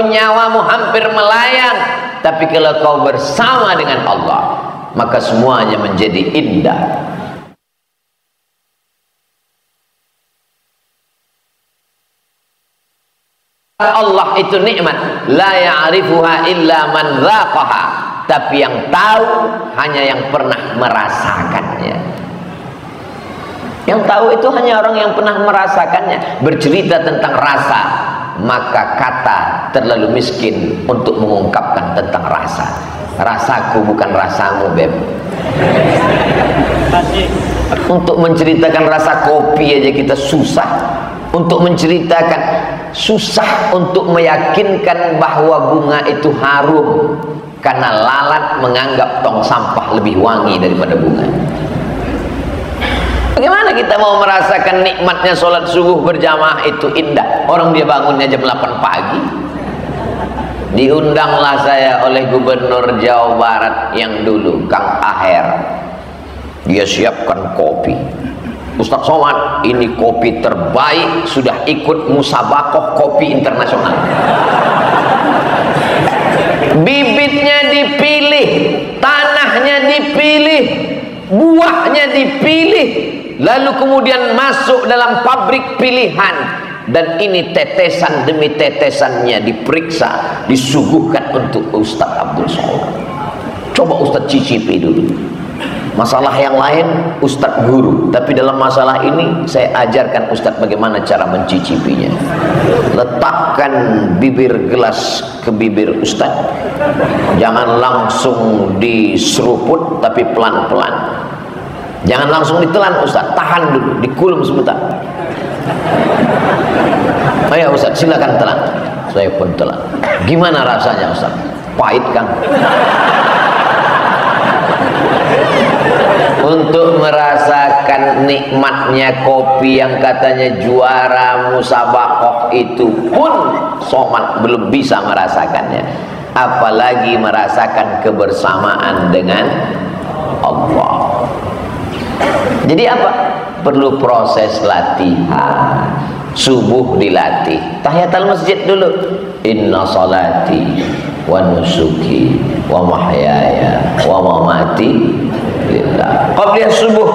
walaupun nyawamu hampir melayang, tapi kalau kau bersama dengan Allah, maka semuanya menjadi indah. Allah itu nikmat, la ya'rifuha illa man dzaqaha, tapi yang tahu hanya yang pernah merasakannya. Yang tahu itu hanya orang yang pernah merasakannya. Bercerita tentang rasa, maka kata terlalu miskin untuk mengungkapkan tentang rasa. Rasaku bukan rasamu, Beb. Untuk menceritakan rasa kopi aja kita susah. Untuk menceritakan, susah untuk meyakinkan bahwa bunga itu harum, karena lalat menganggap tong sampah lebih wangi daripada bunga. Bagaimana kita mau merasakan nikmatnya sholat subuh berjamaah itu indah? Orang dia bangunnya jam 8 pagi. Diundanglah saya oleh Gubernur Jawa Barat yang dulu, Kang Aher. Dia siapkan kopi. Ustaz Somad, ini kopi terbaik, sudah ikut musabakoh kopi internasional. Bibitnya dipilih, tanahnya dipilih, buahnya dipilih, lalu kemudian masuk dalam pabrik pilihan, dan ini tetesan demi tetesannya diperiksa, disuguhkan untuk Ustaz Abdul Somad. Coba Ustaz cicipi dulu. Masalah yang lain Ustadz guru, tapi dalam masalah ini saya ajarkan Ustadz bagaimana cara mencicipinya. Letakkan bibir gelas ke bibir Ustadz, jangan langsung diseruput, tapi pelan-pelan. Jangan langsung ditelan Ustadz, tahan dulu, dikulum sebentar. Ayo Ustadz, silakan telan. Saya pun telan. Gimana rasanya Ustadz? Pahit kan? Untuk merasakan nikmatnya kopi yang katanya juara musabakoh itu pun Somad belum bisa merasakannya, apalagi merasakan kebersamaan dengan Allah. Jadi apa? Perlu proses latihan. Subuh dilatih, tahiyatul masjid dulu. Inna salati wa nusuki wa mahyaya wa mamati lillah. Qabliyah subuh,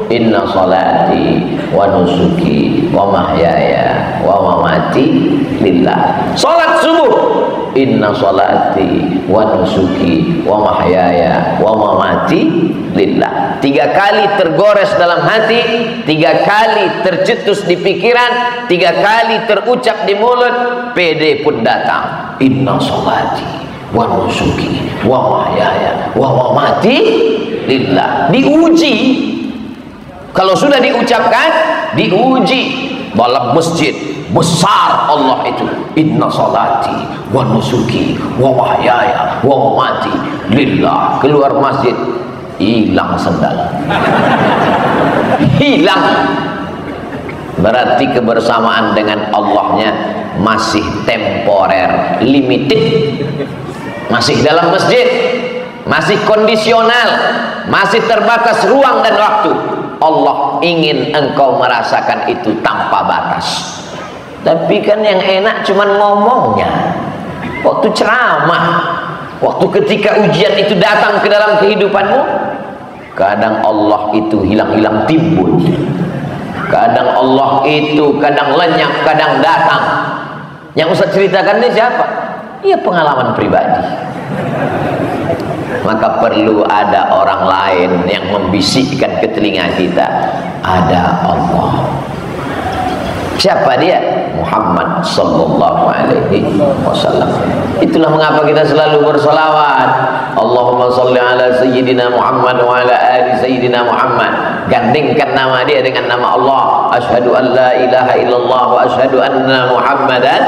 inna salati wa nusuki wa mahyaya wa mamati lillah. Salat subuh, inna salati wa nusuki wa mahyaya wa mamati lillah. 3 kali tergores dalam hati, 3 kali tercetus di pikiran, 3 kali terucap di mulut, PD pun datang. Inna salati wa nusuki wa mahyaya wa mamati lillah. Diuji. Kalau sudah diucapkan, diuji. Dalam masjid besar Allah itu, inna salati wa nusuki wa mahyaya wa mamati lillah. Keluar masjid, hilang sendal. Hilang. Berarti kebersamaan dengan Allahnya masih temporer, limited. Masih dalam masjid, masih kondisional, masih terbatas ruang dan waktu. Allah ingin engkau merasakan itu tanpa batas. Tapi kan yang enak cuman ngomongnya. Waktu ceramah, waktu ketika ujian itu datang ke dalam kehidupanmu, kadang Allah itu hilang-hilang timbul. Kadang Allah itu kadang lenyap, kadang datang. Yang Ustaz ceritakan ini siapa? Iya, pengalaman pribadi. Maka perlu ada orang lain yang membisikkan ke telinga kita, ada Allah. Siapa dia? Muhammad sallallahu alaihi wasallam. Itulah mengapa kita selalu bersolawat. Allahumma salli ala sayyidina Muhammad wa ala ali sayyidina Muhammad. Gandingkan nama dia dengan nama Allah. Asyhadu an la ilaha illallah wa asyhadu anna Muhammadan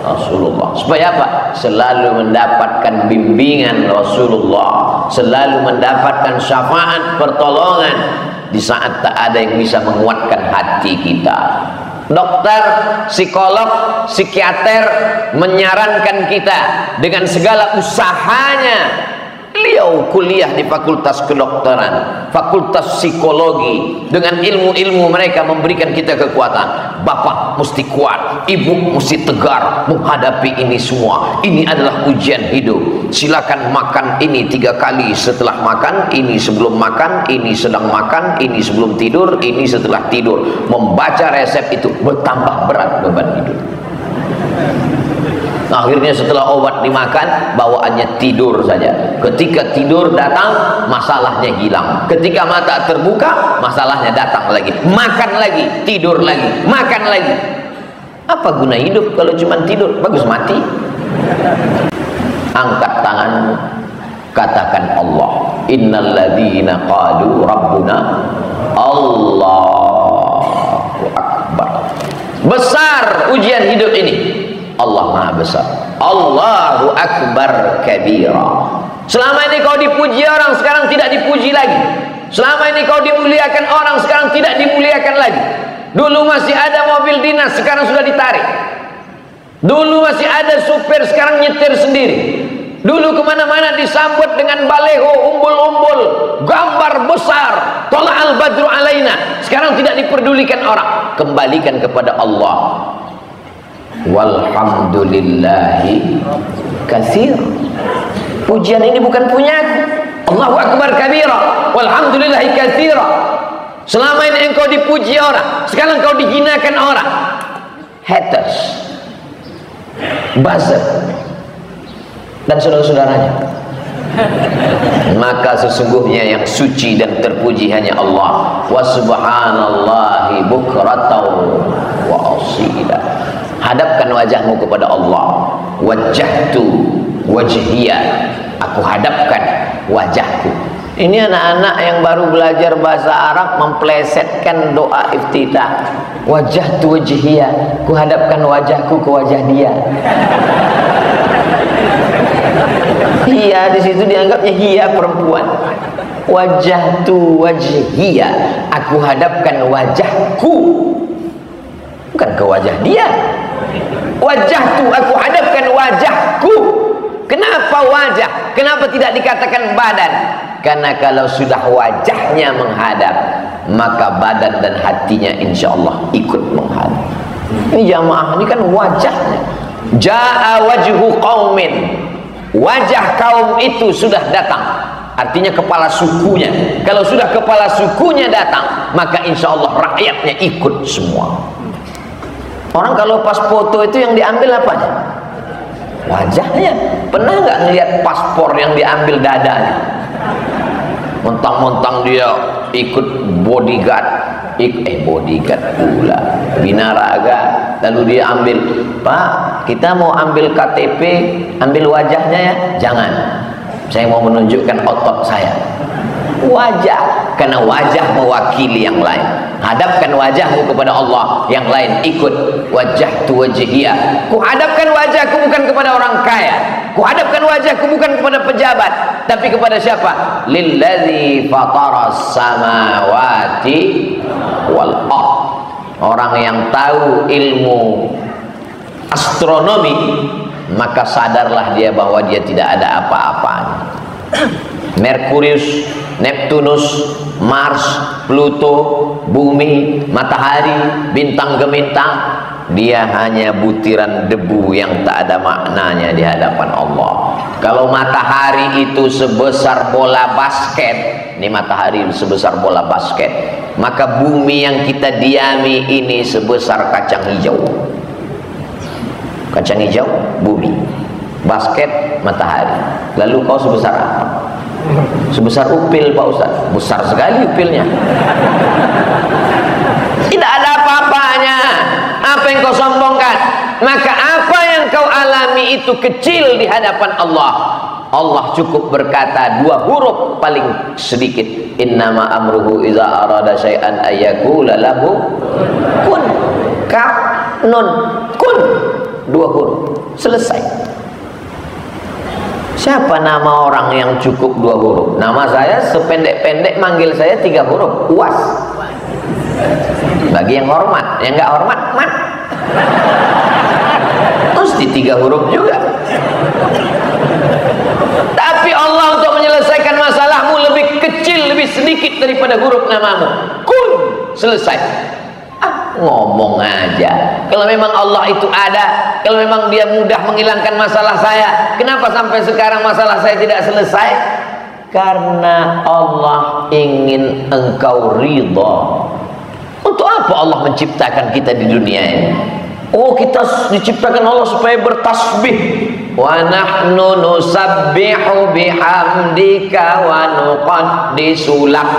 Rasulullah. Supaya apa? Selalu mendapatkan bimbingan Rasulullah, selalu mendapatkan syafaat pertolongan di saat tak ada yang bisa menguatkan hati kita. Dokter, psikolog, psikiater menyarankan kita dengan segala usahanya Beliau kuliah di fakultas kedokteran, fakultas psikologi. Dengan ilmu-ilmu mereka memberikan kita kekuatan. Bapak mesti kuat, ibu mesti tegar menghadapi ini semua. Ini adalah ujian hidup. Silakan makan ini 3 kali setelah makan, ini sebelum makan, ini sedang makan, ini sebelum tidur, ini setelah tidur. Membaca resep itu bertambah berat beban hidup. Akhirnya setelah obat dimakan, bawaannya tidur saja. Ketika tidur datang, masalahnya hilang. Ketika mata terbuka, masalahnya datang lagi. Makan lagi, tidur lagi, makan lagi. Apa guna hidup kalau cuma tidur? Bagus mati. Angkat tanganmu, katakan Allah. Innal ladzina qalu rabbuna Allahu akbar. Besar ujian hidup ini. Allah Maha Besar. Allahu Akbar kabira. Selama ini kau dipuji orang, sekarang tidak dipuji lagi. Selama ini kau dimuliakan orang, sekarang tidak dimuliakan lagi. Dulu masih ada mobil dinas, sekarang sudah ditarik. Dulu masih ada supir, sekarang nyetir sendiri. Dulu kemana-mana disambut dengan baleho, umbul-umbul, gambar besar, tola'al badru alaina. Sekarang tidak diperdulikan orang. Kembalikan kepada Allah. Walhamdulillahi katsir. Pujian ini bukan punyaku. Allahu Akbar kabira, walhamdulillahi katsira. Selama ini engkau dipuji orang, sekarang engkau dihinakan orang. Haters, buzzer, dan saudara-saudaranya. Maka sesungguhnya yang suci dan terpuji hanya Allah. Wa subhanallahi bukratan wa asila. Hadapkan wajahmu kepada Allah. Wajjahtu wajhiya, aku hadapkan wajahku. Ini anak-anak yang baru belajar bahasa Arab memplesetkan doa iftitah. Wajjahtu wajhiya, ku hadapkan wajahku ke wajah dia. Hiya di situ dianggapnya hiya perempuan. Wajjahtu wajhiya, aku hadapkan wajahku, bukan ke wajah dia. Wajahtu, aku hadapkan wajahku. Kenapa wajah? Kenapa tidak dikatakan badan? Karena kalau sudah wajahnya menghadap, maka badan dan hatinya insya Allah ikut menghadap. Ini jamaah, ini kan wajahnya. Ja'a wajhu qaumin, wajah kaum itu sudah datang. Artinya kepala sukunya. Kalau sudah kepala sukunya datang, maka insya Allah rakyatnya ikut semua. Orang kalau pas foto itu yang diambil apanya? Wajahnya. Pernah nggak ngelihat paspor yang diambil dadanya? Mentang-mentang dia ikut bodyguard, bodyguard pula, binaraga, lalu dia ambil, Pak, kita mau ambil KTP, ambil wajahnya ya. Jangan, saya mau menunjukkan otot saya. Wajah, karena wajah mewakili yang lain. Hadapkan wajahmu kepada Allah, yang lain ikut. Wajjahtu wajhiyah, ku hadapkan wajahku bukan kepada orang kaya, ku hadapkan wajahku bukan kepada pejabat, tapi kepada siapa? Lillazi fataras samawati wal ard. Orang yang tahu ilmu astronomi, maka sadarlah dia bahwa dia tidak ada apa-apanya. Merkurius, Neptunus, Mars, Pluto, bumi, matahari, bintang gemintang, dia hanya butiran debu yang tak ada maknanya di hadapan Allah. Kalau matahari itu sebesar bola basket, ini matahari sebesar bola basket, maka bumi yang kita diami ini sebesar kacang hijau. Kacang hijau, bumi, basket, matahari. Lalu kau sebesar apa? Sebesar upil, Pak Ustaz. Besar sekali upilnya. Tidak ada apa-apanya. Apa yang kau sombongkan? Maka apa yang kau alami itu kecil di hadapan Allah. Allah cukup berkata 2 huruf paling sedikit. Innama amruhu iza arada syai'an ayyakula lahu kun. Kaf, nun, kun. 2 huruf. Selesai. Siapa nama orang yang cukup 2 huruf? Nama saya sependek-pendek, manggil saya 3 huruf. Uas. Bagi yang hormat, yang nggak hormat, mat. Mesti 3 huruf juga. Tapi Allah untuk menyelesaikan sedikit daripada huruf namamu. Kun, selesai. Ngomong aja. Kalau memang Allah itu ada, kalau memang dia mudah menghilangkan masalah saya, kenapa sampai sekarang masalah saya tidak selesai? Karena Allah ingin engkau ridha. Untuk apa Allah menciptakan kita di dunia ini? Oh, kita diciptakan Allah supaya bertasbih. Wa nahnu nusabbihu bihamdika wa nuqaddisu lak.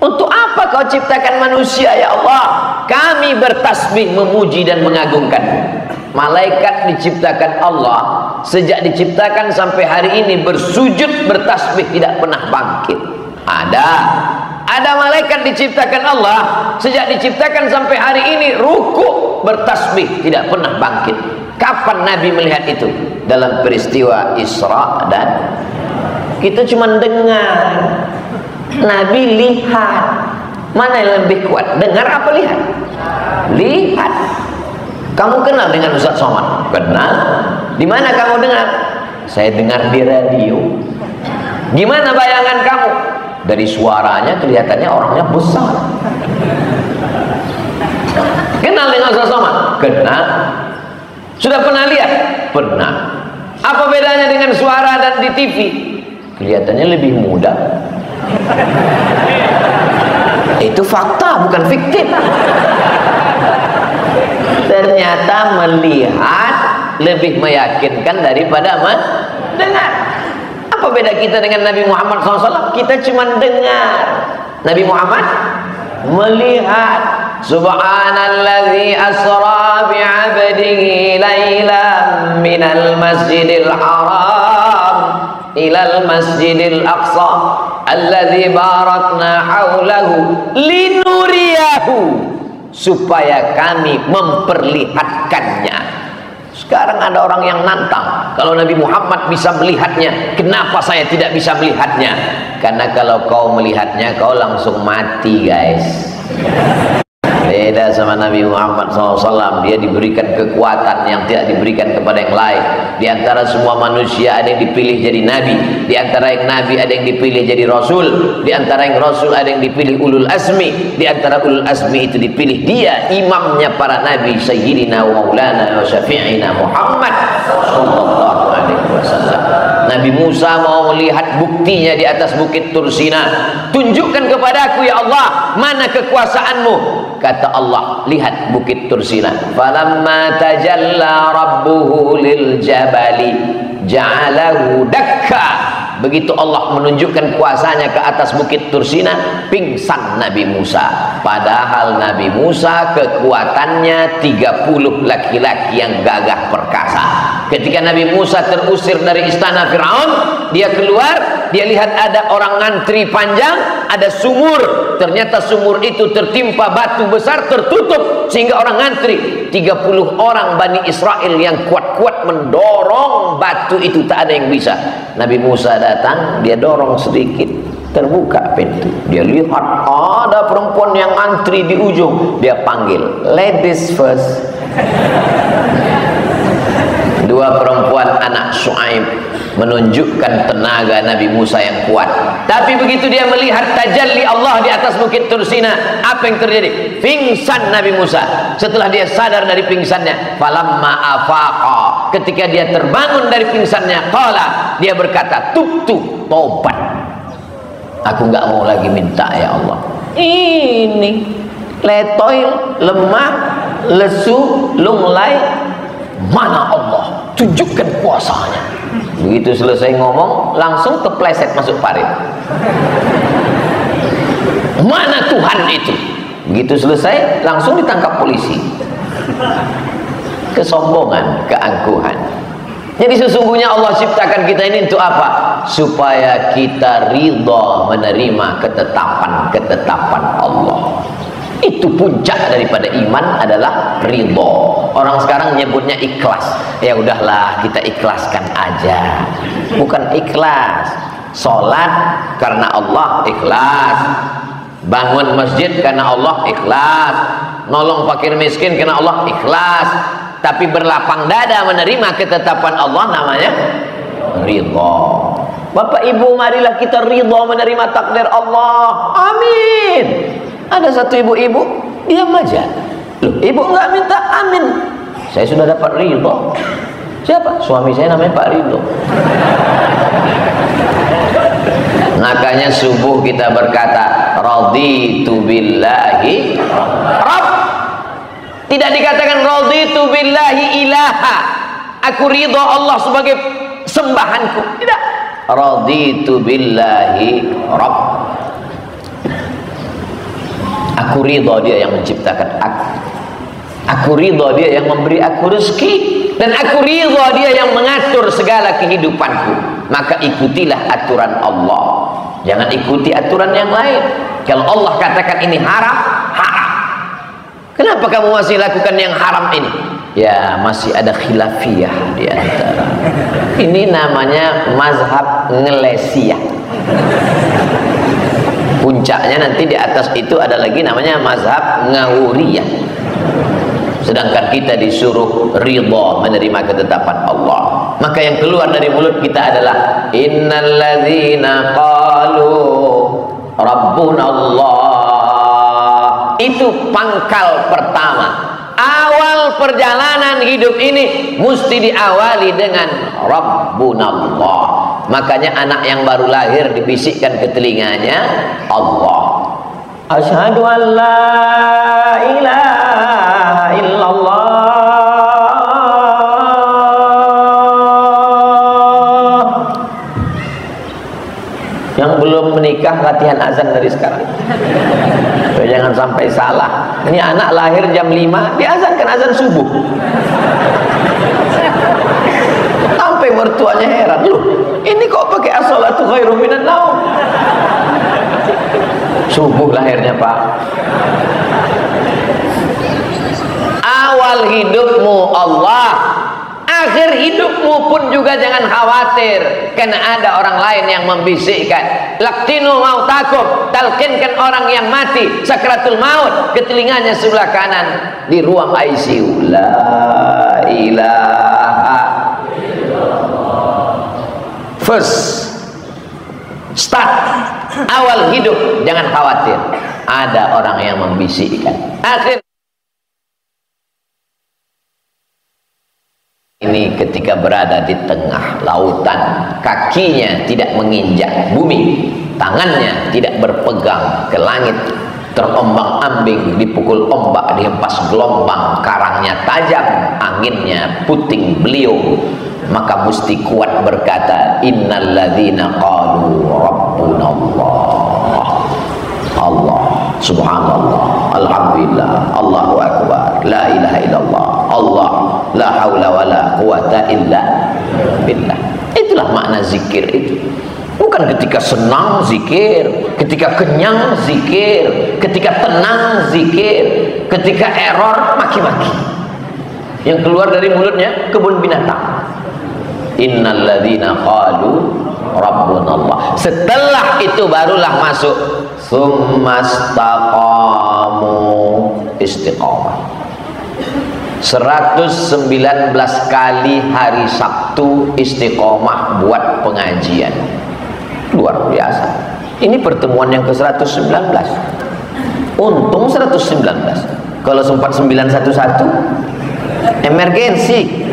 Untuk apa kau ciptakan manusia ya Allah? Kami bertasbih, memuji dan mengagungkan. Malaikat diciptakan Allah, sejak diciptakan sampai hari ini bersujud bertasbih, tidak pernah bangkit. Ada malaikat diciptakan Allah, sejak diciptakan sampai hari ini ruku bertasbih, tidak pernah bangkit. Kapan Nabi melihat itu? Dalam peristiwa Isra dan kita cuma dengar. Nabi lihat. Mana yang lebih kuat? Dengar apa lihat? Lihat. Kamu kenal dengan Ustaz Somad? Kenal. Di mana kamu dengar? Saya dengar di radio. Gimana bayangan kamu? Dari suaranya kelihatannya orangnya besar. Kenal dengan Ustaz Somad? Kenal. Sudah pernah lihat? Pernah. Apa bedanya dengan suara dan di TV? Kelihatannya lebih muda. Itu fakta, bukan fiktif. Ternyata melihat lebih meyakinkan daripada mendengar. Apa beda kita dengan Nabi Muhammad SAW? Kita cuma dengar. Nabi Muhammad melihat. Subhanalladzi asra bi'abdihi laylan minal masjidil haram ilal masjidil aqsa alladzi barakna haulahu linuriyahu, supaya kami memperlihatkannya. Sekarang ada orang yang nantang, kalau Nabi Muhammad bisa melihatnya, kenapa saya tidak bisa melihatnya? Karena kalau kau melihatnya, kau langsung mati, guys. Beda sama Nabi Muhammad SAW. Dia diberikan kekuatan yang tidak diberikan kepada yang lain. Di antara semua manusia ada yang dipilih jadi nabi, di antara yang nabi ada yang dipilih jadi rasul, di antara yang rasul ada yang dipilih ulul azmi, di antara ulul azmi itu dipilih dia, imamnya para nabi, sayyidina wa maulana wa syafi'ina Muhammad sallallahu alaihi wasallam. Nabi Musa mau melihat buktinya di atas bukit Tursina. Tunjukkan kepada aku ya Allah, mana kekuasaanmu? Kata Allah, lihat bukit Tursina. Falamma tajalla rabbuhu lil jabali ja'alahu dakka. Begitu Allah menunjukkan kuasanya ke atas bukit Tursina, pingsan Nabi Musa. Padahal Nabi Musa kekuatannya 30 laki-laki yang gagah perkasa. Ketika Nabi Musa terusir dari istana Fir'aun, dia keluar, dia lihat ada orang ngantri panjang, ada sumur. Ternyata sumur itu tertimpa batu besar, tertutup, sehingga orang ngantri 30 orang Bani Israel yang kuat-kuat mendorong batu itu, tak ada yang bisa. Nabi Musa datang, dia dorong sedikit, terbuka pintu. Dia lihat ada perempuan yang antri di ujung, dia panggil, ladies first. Dua perempuan anak Syuaib menunjukkan tenaga Nabi Musa yang kuat. Tapi begitu dia melihat tajalli Allah di atas bukit Tursina, apa yang terjadi? Pingsan Nabi Musa. Setelah dia sadar dari pingsannya, falamma afaqa, ketika dia terbangun dari pingsannya, qala, dia berkata, tubtu, taubat. Aku nggak mau lagi minta ya Allah. Ini letoil, lemah, lesu, lunglai, mana Allah? Tunjukkan kuasanya. Begitu selesai ngomong, langsung kepleset masuk parit. Mana Tuhan itu? Begitu selesai, langsung ditangkap polisi. Kesombongan, keangkuhan. Jadi sesungguhnya Allah ciptakan kita ini untuk apa? Supaya kita ridha menerima ketetapan Allah. Itu puncak daripada iman adalah ridho. Orang sekarang nyebutnya ikhlas. Ya udahlah, kita ikhlaskan aja. Bukan ikhlas. Salat karena Allah, ikhlas. Bangun masjid karena Allah, ikhlas. Nolong fakir miskin karena Allah, ikhlas. Tapi berlapang dada menerima ketetapan Allah, namanya ridho. Bapak Ibu, marilah kita ridha menerima takdir Allah. Amin. Ada satu ibu-ibu diam aja. Loh, ibu enggak minta amin. Saya sudah dapat ridha. Siapa? Suami saya namanya Pak Ridho. Makanya subuh kita berkata raditu billahi rabb. Tidak dikatakan raditu billahi ilaha. Aku ridha Allah sebagai sembahanku. Tidak. Raditu billahi rabb. Aku ridha dia yang menciptakan aku. Aku ridha dia yang memberi aku rezeki, dan aku ridha dia yang mengatur segala kehidupanku. Maka ikutilah aturan Allah. Jangan ikuti aturan yang lain. Kalau Allah katakan ini haram, haram. Kenapa kamu masih lakukan yang haram ini? Ya, masih ada khilafiyah di antara. Ini namanya mazhab ngelesiyah. Puncaknya nanti di atas itu ada lagi namanya mazhab ngawuriyah. Sedangkan kita disuruh ridha menerima ketetapan Allah. Maka yang keluar dari mulut kita adalah innalladzina qalu rabbuna Allah. Itu pangkal pertama. Awal perjalanan hidup ini mesti diawali dengan rabbuna Allah. Makanya anak yang baru lahir dibisikkan ke telinganya Allah. Asyhadu an la ilaha illallah. Yang belum menikah latihan azan dari sekarang. Jangan sampai salah. Ini anak lahir jam 5 diazankan azan subuh. Sampai mertuanya heran, loh ini kok pakai as-salatu khairum minan naum. Subuh lahirnya Pak. Awal hidupmu Allah, akhir hidupmu pun juga jangan khawatir, karena ada orang lain yang membisikkan. Laktinu mautakum, talkinkan orang yang mati sakratul maut ke telinganya sebelah kanan di ruang ICU. La ilaha illallah. First start, awal hidup jangan khawatir, ada orang yang membisikkan. Akhir ini ketika berada di tengah lautan, kakinya tidak menginjak bumi, tangannya tidak berpegang ke langit, terombang-ambing, dipukul ombak, dihempas gelombang, karangnya tajam, anginnya puting beliung. Maka mesti kuat berkata innalladzina qalu rabbuna Allah. Allah, subhanallah, alhamdulillah, Allahu akbar, la ilaha illallah, Allah, la haula wala quwata illa billah. Itulah makna zikir itu. Bukan ketika senang zikir, ketika kenyang zikir, ketika tenang zikir, ketika error maki-maki. Yang keluar dari mulutnya kebun binatang. Innalladzina qalu rabbuna Allah. Setelah itu barulah masuk summastaqamu, istiqamah. 119 kali hari Sabtu istiqomah buat pengajian. Luar biasa. Ini pertemuan yang ke-119. Untung 119. Kalau sempat 911 emergensi.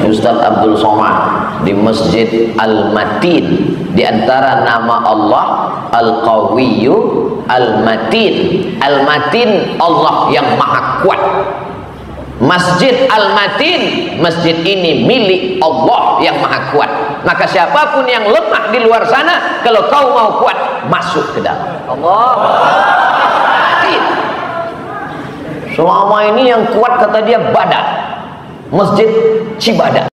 Ustaz Abdul Somad di Masjid Al-Matin, di antara nama Allah Al-Qawiyyu Al-Matin. Al-Matin, Allah yang maha kuat. Masjid Al-Matin, masjid ini milik Allah yang maha kuat. Maka siapapun yang lemah di luar sana, kalau kau mau kuat, masuk ke dalam. Allah. Selama ini yang kuat kata dia Badak, Masjid Cibadak.